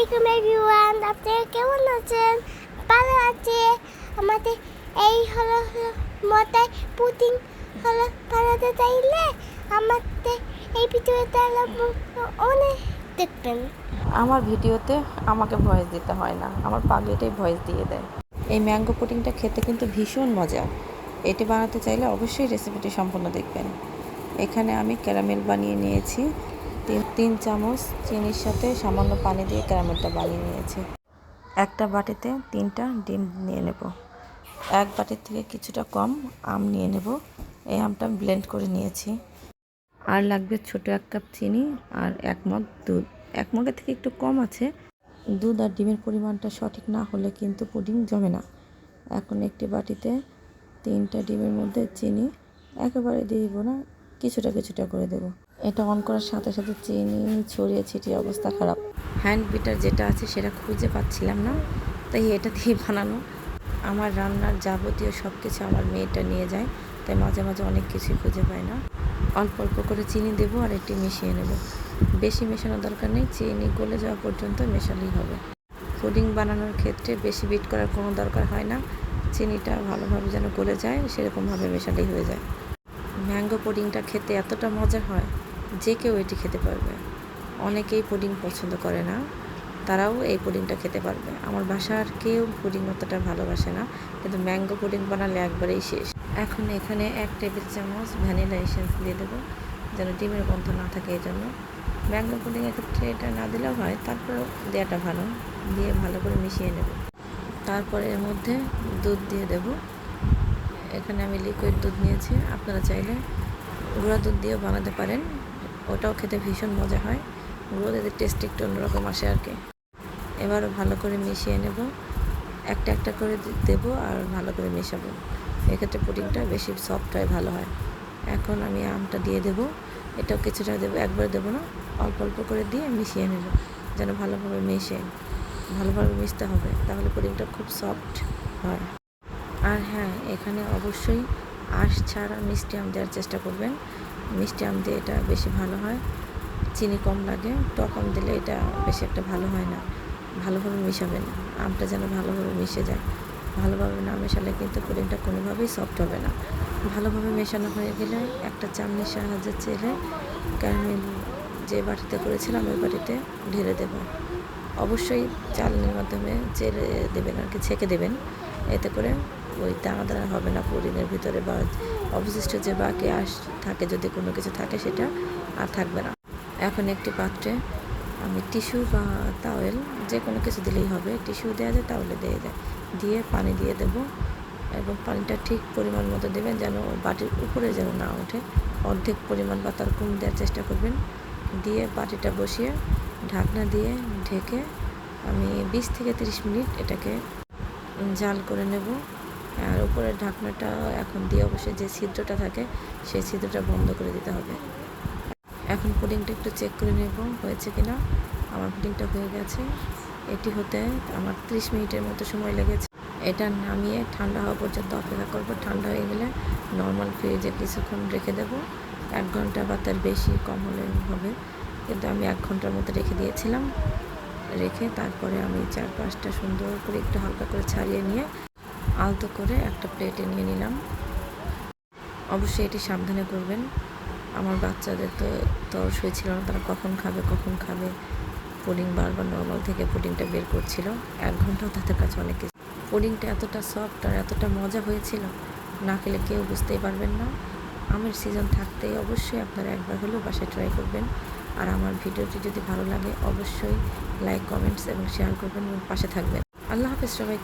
আলাইকুম এভরিওয়ান, আপনারা কেমন আছেন? ভালো আছি। আমাদের এই হলো মতাই পুডিং হলো বানাতে চাইলে আমাদের এই ভিডিওতে অনেক দেখবেন। আমার ভিডিওতে আমাকে ভয়েস দিতে হয় না, আমার পাগলিটাই ভয়েস দিয়ে দেয়। এই ম্যাঙ্গো পুডিংটা খেতে কিন্তু ভীষণ মজা। এটি বানাতে চাইলে অবশ্যই রেসিপিটি সম্পূর্ণ দেখবেন। এখানে আমি ক্যারামেল বানিয়ে নিয়েছি। তিন চামচ চিনির সাথে সামান্য পানি দিয়ে ক্যারামেলটা বানিয়ে নিয়েছি। একটা বাটিতে 3টা ডিম নিয়ে নেব। এক বাটির থেকে কিছুটা কম আম নিয়ে নেব। এই আমটা ব্লেন্ড করে নিয়েছি। আর লাগবে ছোট 1 কাপ চিনি আর 1 মগ দুধ। 1 মগের থেকে একটু কম আছে। দুধ আর ডিমের পরিমাণটা সঠিক না হলে কিন্তু পুডিং জমে না। এখন একটি বাটিতে 3টা ডিমের মধ্যে চিনি একেবারে দিয়ে দেবো না, কিছুটা কিছুটা করে দেবো। এটা অন করার সাথে সাথে চিনি ছড়িয়ে ছিটিয়ে অবস্থা খারাপ। হ্যান্ড বিটার যেটা আছে সেটা খুঁজে পাচ্ছিলাম না, তাই এটা দিয়ে বানানো। আমার রান্নার যাবতীয় সব কিছু আমার মেয়েটা নিয়ে যায়, তাই মাঝে মাঝে অনেক কিছুই খুঁজে পায় না। অল্প অল্প করে চিনি দেবো আর একটু মিশিয়ে নেব। বেশি মেশানোর দরকার নেই, চিনি গলে যাওয়া পর্যন্ত মেশালেই হবে। পুডিং বানানোর ক্ষেত্রে বেশি বিট করার কোনো দরকার হয় না। চিনিটা ভালোভাবে যেন গলে যায় সেরকমভাবে মেশালেই হয়ে যায়। ম্যাঙ্গো পুডিংটা খেতে এতটা মজা হয় যে কেউ এটি খেতে পারবে। অনেকেই পুডিং পছন্দ করে না, তারাও এই পুডিংটা খেতে পারবে। আমার বাসার কেউ পুডিং অতটা ভালোবাসে না, কিন্তু ম্যাঙ্গো পুডিং বানালে একবারেই শেষ। এখন এখানে 1 টেবিল চামচ ভ্যানিলা এসেন্স দিয়ে দেবো, যেন ডিমের গন্ধ না থাকে। এই জন্য ম্যাঙ্গো পুডিংয়ের ক্ষেত্রে এটা না দিলেও হয়, তারপরেও দেওয়াটা ভালো। দিয়ে ভালো করে মিশিয়ে নেব। তারপরে এর মধ্যে দুধ দিয়ে দেব। এখানে আমি লিকুইড দুধ নিয়েছি, আপনারা চাইলে গুঁড়া দুধ দিয়েও বানাতে পারেন, ওটাও খেতে ভীষণ মজা হয়। গুঁড়ো দুধের টেস্ট একটু অন্যরকম আসে আর কি। এবারও ভালো করে মিশিয়ে নেব। একটা একটা করে দেবো আর ভালো করে মেশাবো। এক্ষেত্রে পুডিংটা বেশি সফট হয়, ভালো হয়। এখন আমি আমটা দিয়ে দেবো। এটাও কিছুটা দেবো, একবার দেবো না, অল্প অল্প করে দিয়ে মিশিয়ে নেব, যেন ভালোভাবে ভালোভাবে মিশতে হবে, তাহলে পুডিংটা খুব সফট হয়। আর হ্যাঁ, এখানে অবশ্যই আঁশ ছাড়া মিষ্টি আম দেওয়ার চেষ্টা করবেন। মিষ্টি আম দিয়ে এটা বেশি ভালো হয়, চিনি কম লাগে। টক আম দিলে এটা বেশি একটা ভালো হয় না। ভালোভাবে মিশাবেন, আমটা যেন ভালোভাবে মিশে যায়। ভালোভাবে না মেশালে কিন্তু পুডিংটা কোনোভাবেই সফট হবে না। ভালোভাবে মেশানো হয়ে গেলে একটা চামচের সাহায্যে চেলে ক্যারামেল যে বাটিতে করেছিলাম ওই বাটিতে ঢেলে দেব। অবশ্যই চালনির মাধ্যমে চেলে দেবেন আর কি, ছেঁকে দেবেন। এতে করে ওই দানা দানা হবে না পুডিংয়ের ভিতরে, বা অবশিষ্ট যে বাকি আঁশ থাকে, যদি কোনো কিছু থাকে সেটা আর থাকবে না। এখন একটি পাত্রে আমি টিস্যু বা তাওয়েল যে কোনো কিছু দিলেই হবে, টিস্যু দেওয়া যায়, তাওয়েলে দেওয়া যায়, দিয়ে পানি দিয়ে দেবো। এবং পানিটা ঠিক পরিমাণ মতো দেবেন, যেন বাটির উপরে যেন না ওঠে। অর্ধেক পরিমাণ বা তার কম দেওয়ার চেষ্টা করবেন। দিয়ে বাটিটা বসিয়ে ঢাকনা দিয়ে ঢেকে আমি 20 থেকে 30 মিনিট এটাকে জাল করে নেব। আর উপরের ঢাকনাটা এখন দিয়ে অবশ্যই যে ছিদ্রটা থাকে সেই ছিদ্রটা বন্ধ করে দিতে হবে। এখন পুডিংটা একটু চেক করে নেব হয়েছে কিনা। আমার পুডিংটা হয়ে গেছে। এটি হতে আমার 30 মিনিটের মতো সময় লেগেছে। এটা নামিয়ে ঠান্ডা হওয়া পর্যন্ত অপেক্ষা করব। ঠান্ডা হয়ে গেলে নর্মাল ফ্রিজে কিছুক্ষণ রেখে দেব, 1 ঘন্টা বা তার বেশি, কম হলে হবে, কিন্তু আমি 1 ঘন্টার মতো রেখে দিয়েছিলাম। রেখে তারপরে আমি 4-5টা সুন্দর করে একটু হালকা করে ছাড়িয়ে নিয়ে আলতো করে একটা প্লেটে নিয়ে নিলাম। অবশ্যই এটি সাবধানে করবেন। আমার বাচ্চাদের তো তর সইছিল না, তারা কখন খাবে। পুডিং বারবার নর্মাল থেকে পুডিংটা বের করছিল। 1 ঘন্টাও তাদের কাছে অনেক কিছু। পুডিংটা এতটা সফট আর এতটা মজা হয়েছিল, না খেলে কেউ বুঝতেই পারবেন না। আমের সিজন থাকতেই অবশ্যই আপনারা একবার হলেও বাসায় ট্রাই করবেন। আর আমার ভিডিওটি যদি ভালো লাগে অবশ্যই লাইক, কমেন্টস এবং শেয়ার করবেন এবং পাশে থাকবেন। আল্লাহ হাফেজ সবাই।